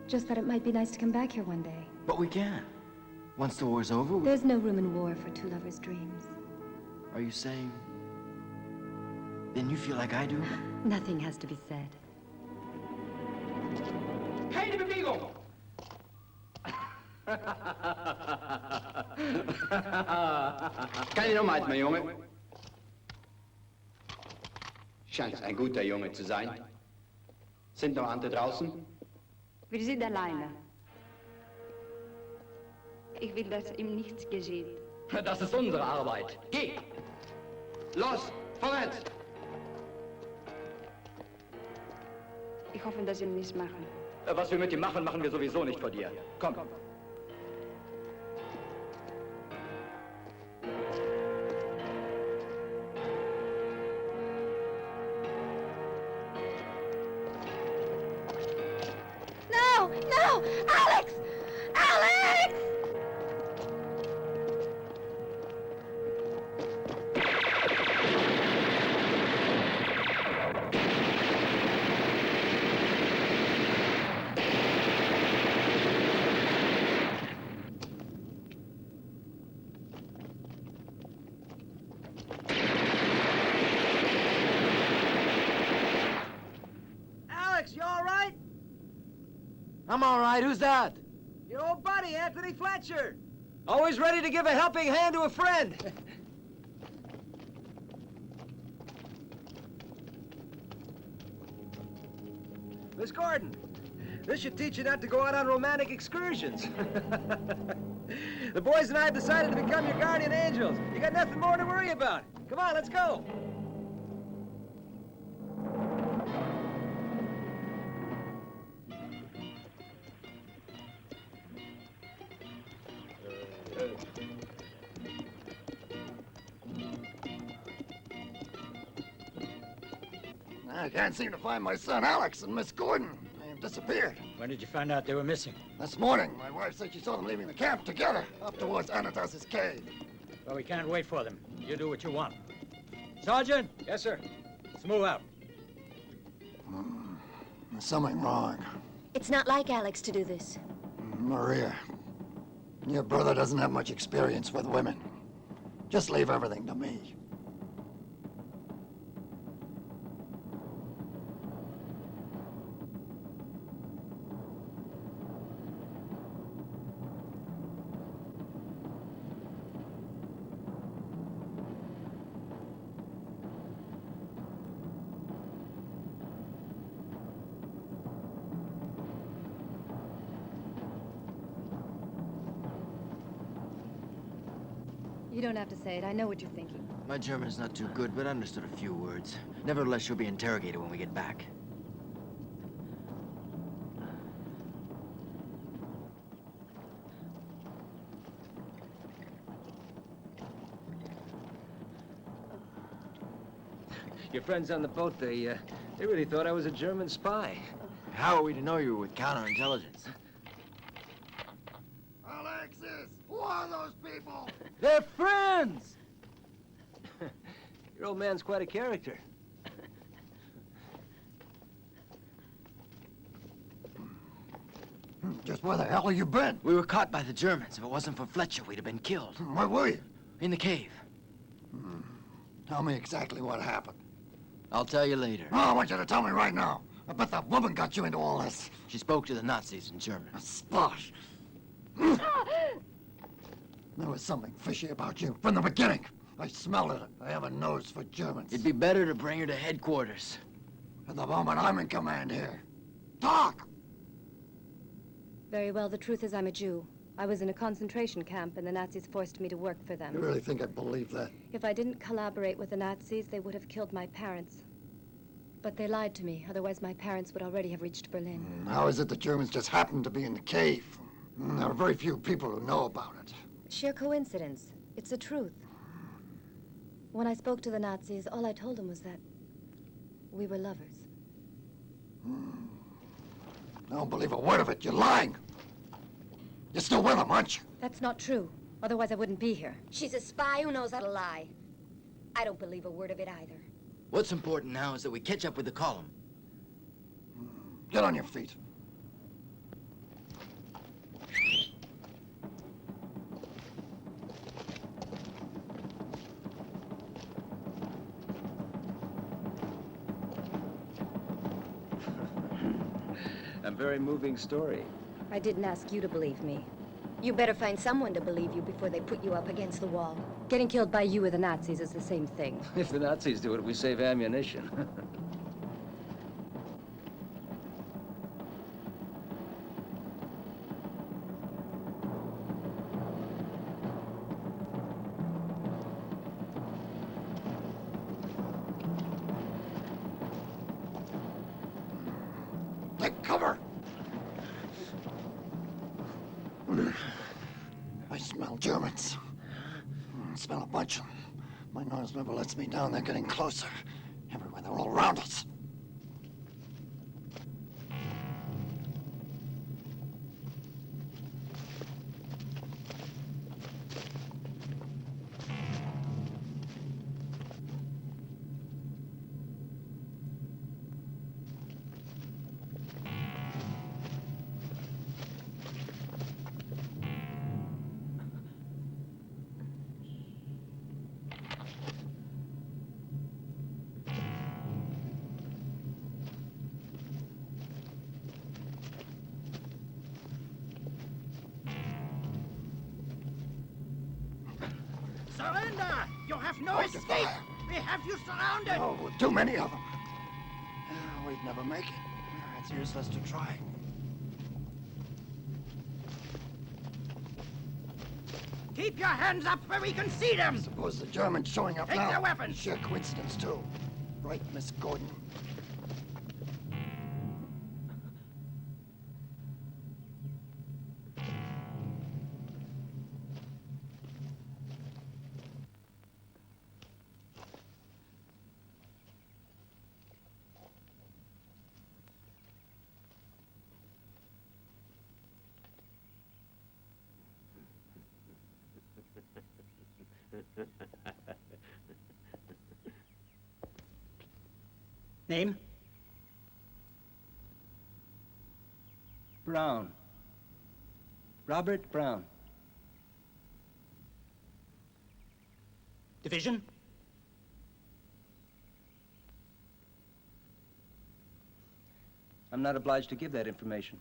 Just that it might be nice to come back here one day. But we can. Once the war's over, There's no room in war for two lovers' dreams. Are you saying Then you feel like I do? Nothing has to be said. Keine Bewegung! Keine Nummer, mein Junge. Scheint ein guter Junge zu sein. Sind noch andere draußen? Wir sind alleine. Ich will, dass ihm nichts geschieht. Das ist unsere Arbeit. Geh! Los, vorwärts! Ich hoffe, dass Sie ihm nichts machen. Was wir mit ihm machen, machen wir sowieso nicht vor dir. Komm. No! No! Alex! Alex! Alex, you all right? I'm all right. Who's that? Your old buddy, Anthony Fletcher. Always ready to give a helping hand to a friend. Miss Gordon, this should teach you not to go out on romantic excursions. The boys and I have decided to become your guardian angels. You got nothing more to worry about. Come on, let's go. I can't seem to find my son Alex and Miss Gordon. They have disappeared. When did you find out they were missing? This morning, my wife said she saw them leaving the camp together up towards Anatas's cave. Well, we can't wait for them. You do what you want. Sergeant? Yes, sir. Let's move out. There's something wrong. It's not like Alex to do this. Maria, your brother doesn't have much experience with women. Just leave everything to me. You don't have to say it. I know what you're thinking. My German's not too good, but I understood a few words. Nevertheless, you'll be interrogated when we get back. Your friends on the boat, they really thought I was a German spy. How are we to know you were with counterintelligence? Alexis, who are those people? They're friends! Your old man's quite a character. Just where the hell have you been? We were caught by the Germans. If it wasn't for Fletcher, we'd have been killed. Where were you? In the cave. Tell me exactly what happened. I'll tell you later. No, I want you to tell me right now. I bet that woman got you into all this. She spoke to the Nazis in German. Spot. There was something fishy about you from the beginning. I smelled it. I have a nose for Germans. It'd be better to bring her to headquarters. At the moment, I'm in command here. Talk! Very well, the truth is I'm a Jew. I was in a concentration camp and the Nazis forced me to work for them. You really think I'd believe that? If I didn't collaborate with the Nazis, they would have killed my parents. But they lied to me, otherwise my parents would already have reached Berlin. How is it the Germans just happened to be in the cave? There are very few people who know about it. Sheer coincidence. It's the truth. When I spoke to the Nazis, all I told them was that we were lovers. I don't believe a word of it. You're lying. You're still with them, aren't you? That's not true. Otherwise I wouldn't be here. She's a spy who knows how to lie. I don't believe a word of it either. What's important now is that we catch up with the column. Get on your feet. A very moving story. I didn't ask you to believe me. You better find someone to believe you before they put you up against the wall. Getting killed by you or the Nazis is the same thing. If the Nazis do it, we save ammunition. Take cover! I smell Germans. I smell a bunch of them. My nose never lets me down. They're getting closer. Everywhere, they're all around us. Surrender! You have no Hold your escape! fire. We have you surrounded! Oh, too many of them. We'd never make it. It's useless to try. Keep your hands up where we can see them! Suppose the Germans showing up Take now. their weapons! Sheer coincidence, too. Right, Miss Gordon? Name? Brown. Robert Brown. Division? I'm not obliged to give that information.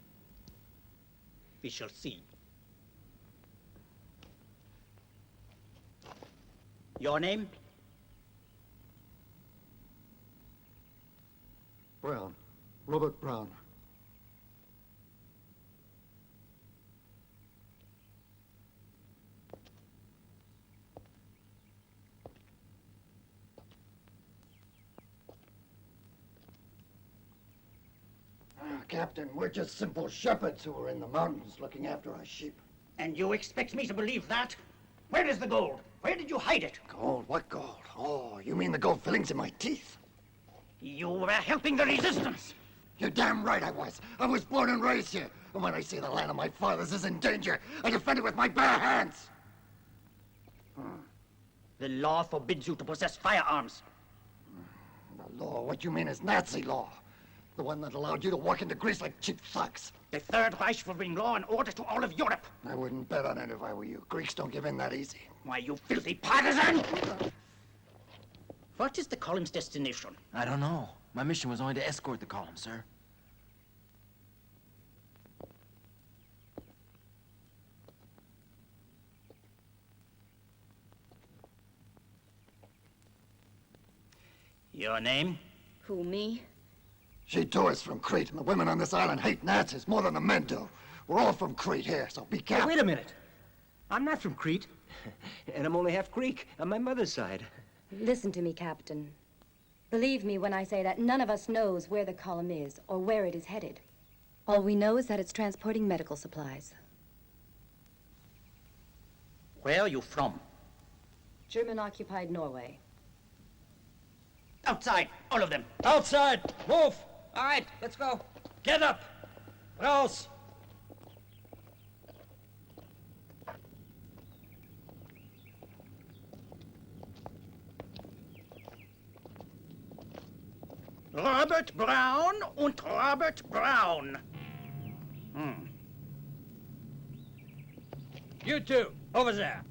We shall see. Your name? Brown. Robert Brown. Captain, we're just simple shepherds who are in the mountains looking after our sheep. And you expect me to believe that? Where is the gold? Where did you hide it? Gold? What gold? Oh, you mean the gold fillings in my teeth? You were helping the resistance. You're damn right I was. I was born and raised here. And when I see the land of my fathers is in danger, I defend it with my bare hands. The law forbids you to possess firearms. The law? What you mean is Nazi law. The one that allowed you to walk into Greece like cheap thugs. The Third Reich will bring law and order to all of Europe. I wouldn't bet on it if I were you. Greeks don't give in that easy. Why, you filthy partisan! What is the column's destination? I don't know. My mission was only to escort the column, sir. Your name? Who, me? She too is from Crete, and the women on this island hate Nazis more than the men do. We're all from Crete here, so be careful. Hey, wait a minute. I'm not from Crete. And I'm only half Greek on my mother's side. Listen to me, Captain. Believe me when I say that none of us knows where the column is or where it is headed. All we know is that it's transporting medical supplies. Where are you from? German-occupied Norway. Outside, all of them. Outside, move. All right, let's go. Get up. Raus. Robert Brown und Robert Brown. You two, over there.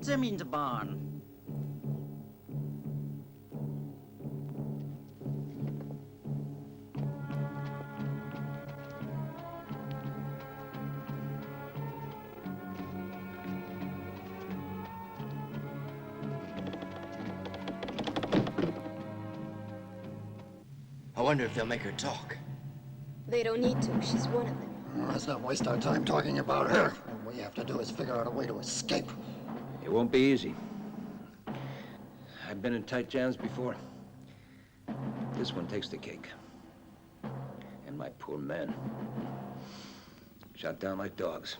What's him in the barn? I wonder if they'll make her talk. They don't need to. She's one of them. Let's not waste our time talking about her. All we have to do is figure out a way to escape. It won't be easy. I've been in tight jams before. This one takes the cake. And my poor men. Shot down like dogs.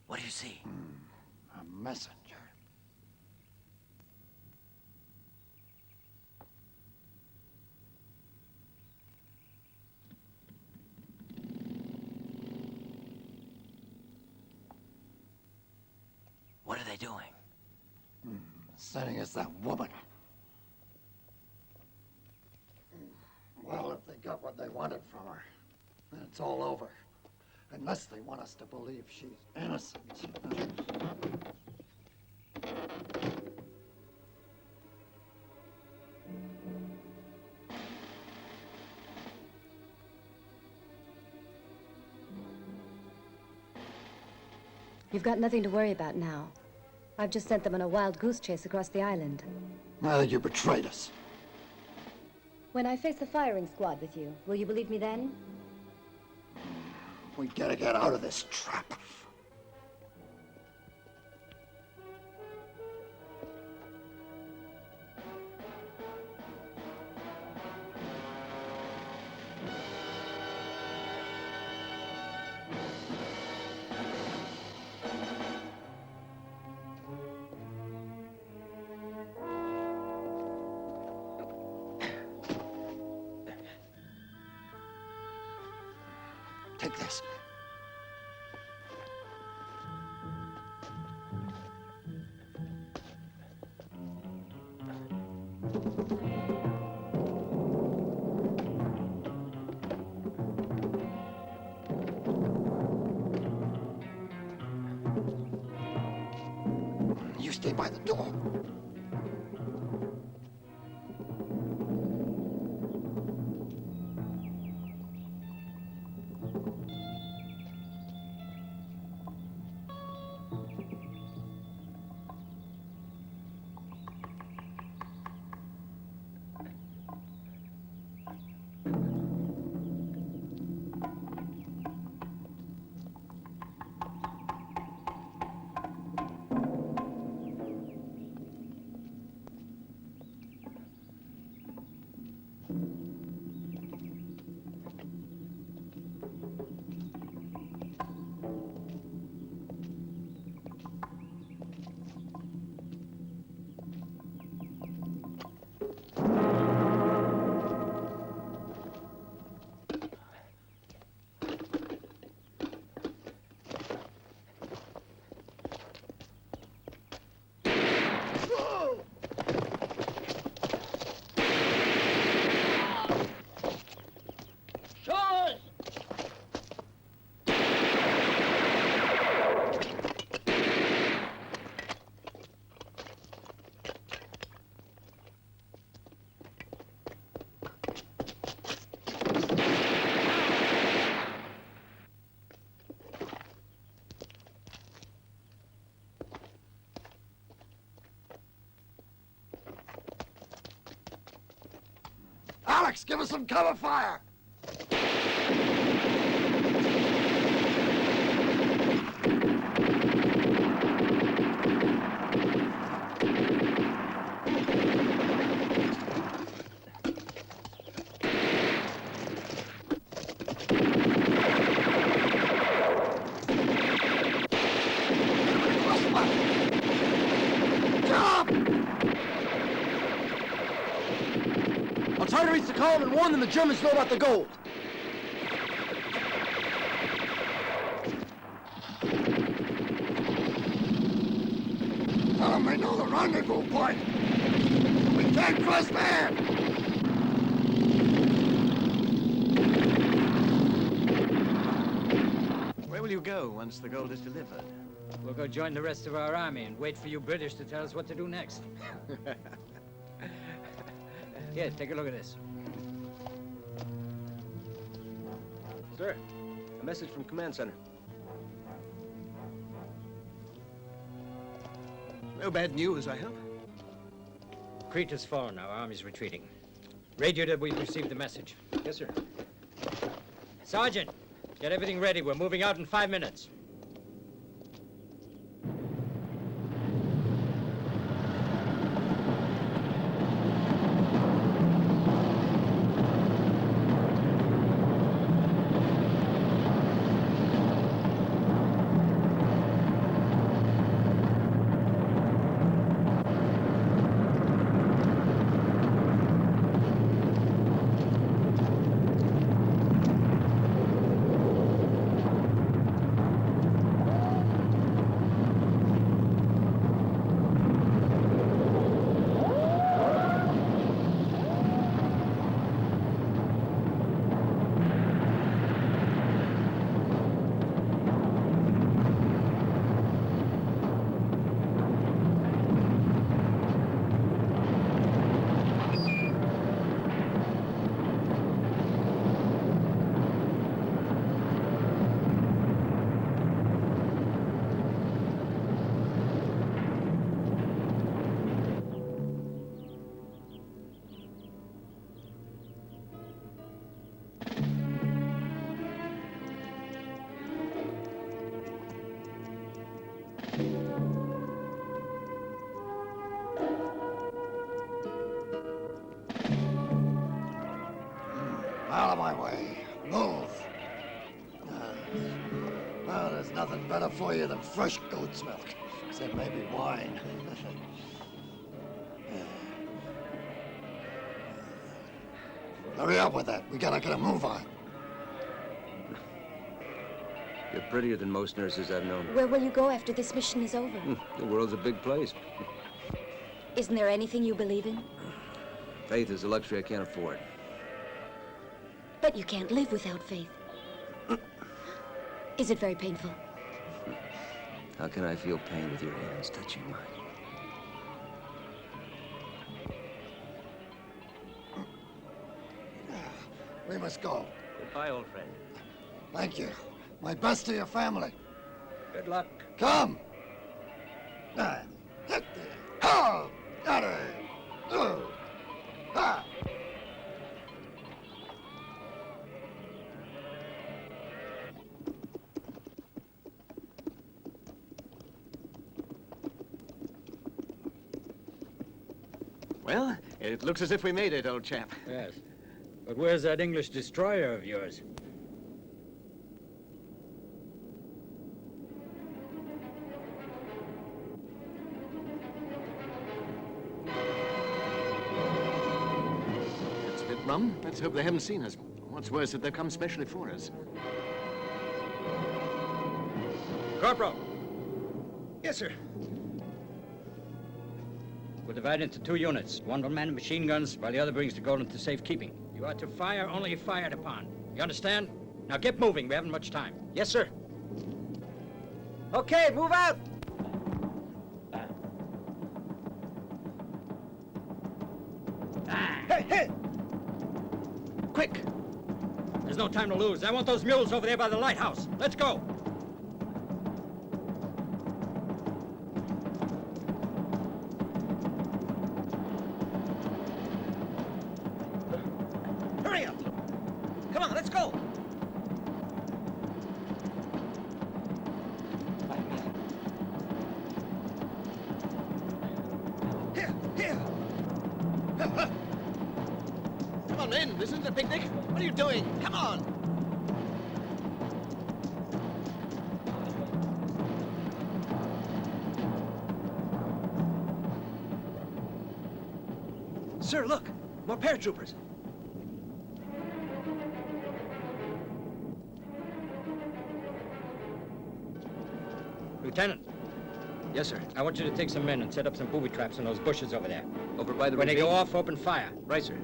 What do you see? A messenger. What are they doing? Sending us that woman. Well, if they got what they wanted from her, then it's all over. Unless they want us to believe she's innocent. You've got nothing to worry about now. I've just sent them on a wild goose chase across the island. I think you betrayed us. When I face the firing squad with you, will you believe me then? We gotta get out of this trap. Take this. You stay by the door. Alex, give us some cover fire! Try to reach the column and warn them the Germans know about the gold. Tell them they know the rendezvous point. We can't cross there. Where will you go once the gold is delivered? We'll go join the rest of our army and wait for you British to tell us what to do next. Here, take a look at this. Sir, a message from Command Center. No bad news, I hope? Crete has fallen. Our army's retreating. Radio that we've received the message. Yes, sir. Sergeant, get everything ready. We're moving out in 5 minutes. Out of my way. Move. Well, there's nothing better for you than fresh goat's milk, except maybe wine. Hurry up with that. We gotta get a move on. You're prettier than most nurses I've known. Where will you go after this mission is over? The world's a big place. Isn't there anything you believe in? Faith is a luxury I can't afford. But you can't live without faith. Is it very painful? How can I feel pain with your hands touching mine? We must go. Goodbye, old friend. Thank you. My best to your family. Good luck. Come. Hit the... Oh! Got it! Oh! Ah! Well, it looks as if we made it, old chap. Yes. But where's that English destroyer of yours? It's a bit rum. Let's hope they haven't seen us. What's worse, that they've come specially for us. Corporal! Yes, sir. We'll divide into 2 units. One will man the machine guns, while the other brings the gold into safekeeping. You are to fire only if fired upon. You understand? Now get moving. We haven't much time. Yes, sir. Okay, move out. Hey, hey! Quick! There's no time to lose. I want those mules over there by the lighthouse. Let's go! Hurry up! Come on, let's go! Here, here! Come on, men. This isn't a picnic. What are you doing? Come on! Sir, look! More paratroopers. Lieutenant. Yes, sir. I want you to take some men and set up some booby traps in those bushes over there. Over by the When they ravine? go off, open fire. Right, sir.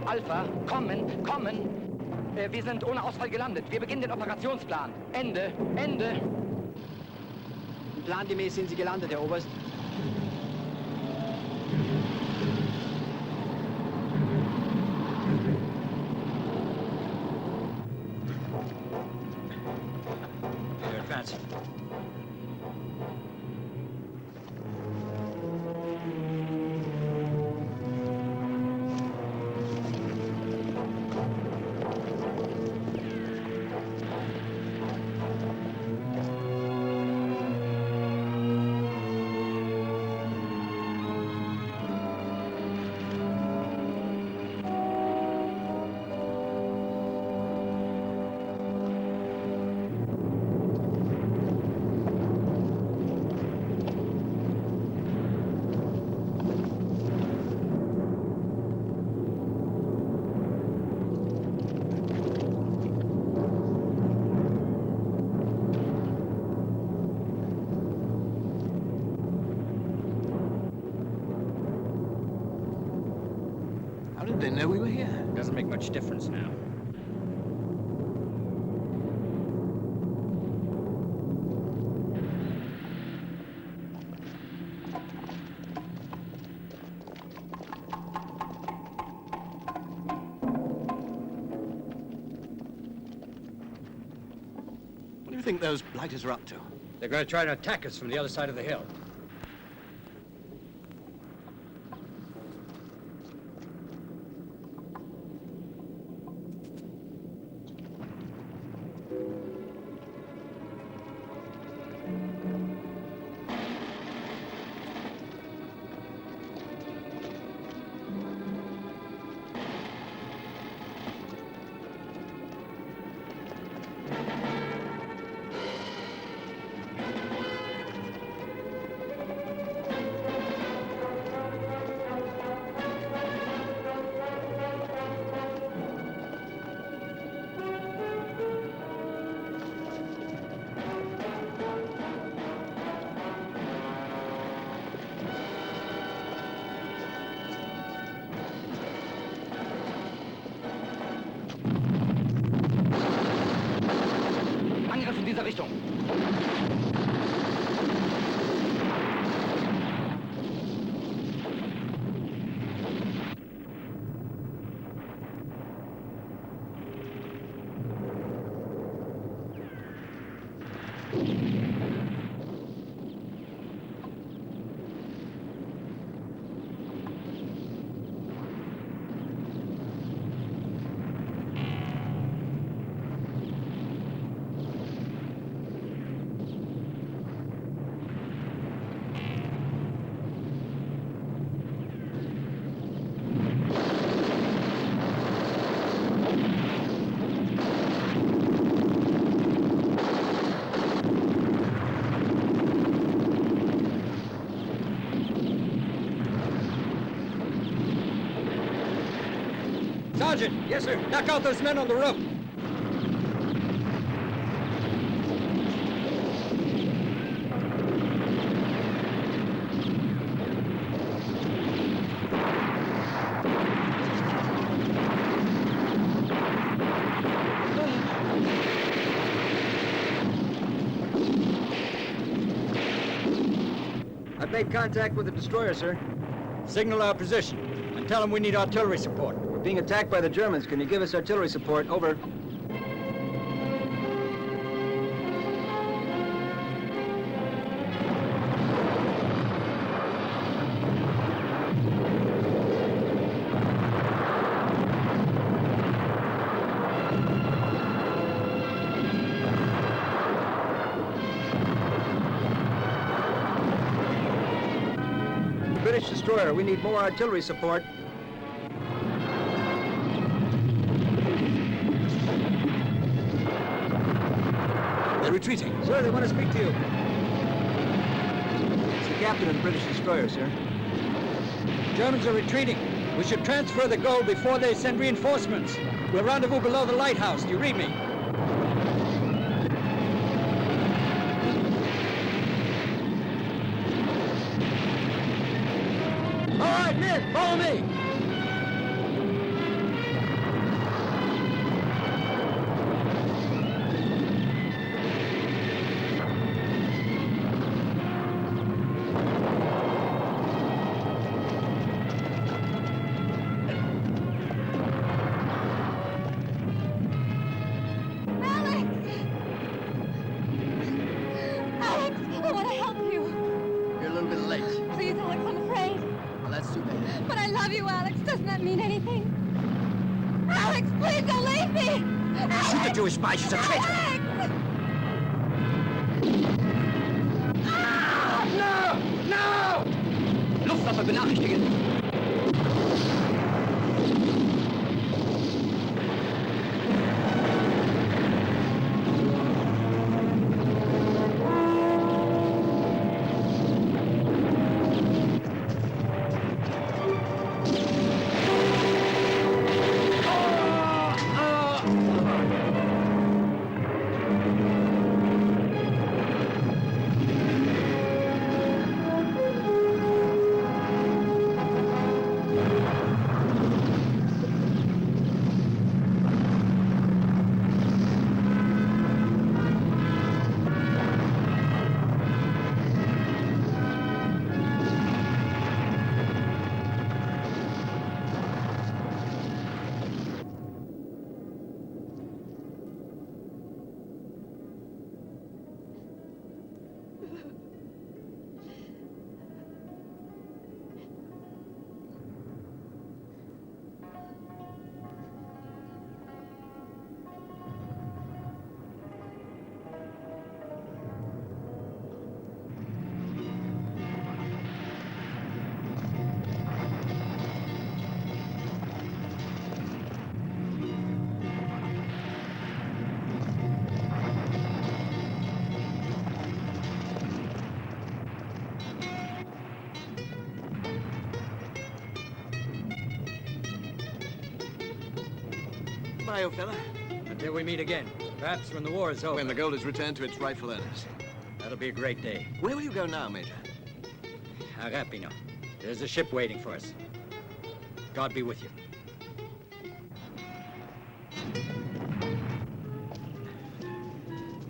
Alpha, kommen, kommen. Wir sind ohne Ausfall gelandet. Wir beginnen den Operationsplan. Ende, Ende. Plangemäß sind Sie gelandet, Herr Oberst. They're advancing. They know we were here. Doesn't make much difference now. What do you think those blighters are up to? They're going to try to attack us from the other side of the hill. Angriff in dieser Richtung. Sergeant! Yes, sir. Knock out those men on the roof. I've made contact with the destroyer, sir. Signal our position and tell them we need artillery support. We're being attacked by the Germans. Can you give us artillery support? Over. British destroyer. We need more artillery support. They're retreating. Sir, they want to speak to you. It's the captain of the British destroyer, sir. Germans are retreating. We should transfer the gold before they send reinforcements. We'll rendezvous below the lighthouse. Do you read me? All right, men, follow me. Spy, she's a traitor! No! No! Luftwaffe benachrichtigen! Bye, old fella. Until we meet again. Perhaps when the war is over. When the gold is returned to its rightful owners. That'll be a great day. Where will you go now, Major? Rapino. There's a ship waiting for us. God be with you.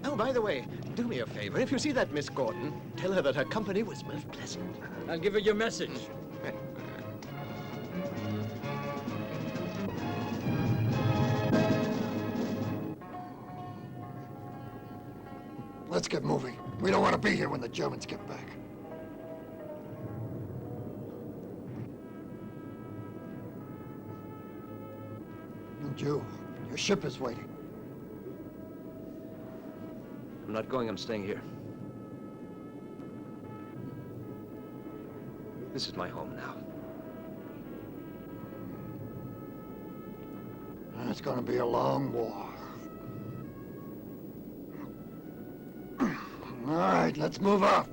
Oh, by the way, do me a favor. If you see that Miss Gordon, tell her that her company was most pleasant. I'll give her your message. Let's get moving. We don't want to be here when the Germans get back. And you, your ship is waiting. I'm not going, I'm staying here. This is my home now. It's going to be a long war. All right, let's move off.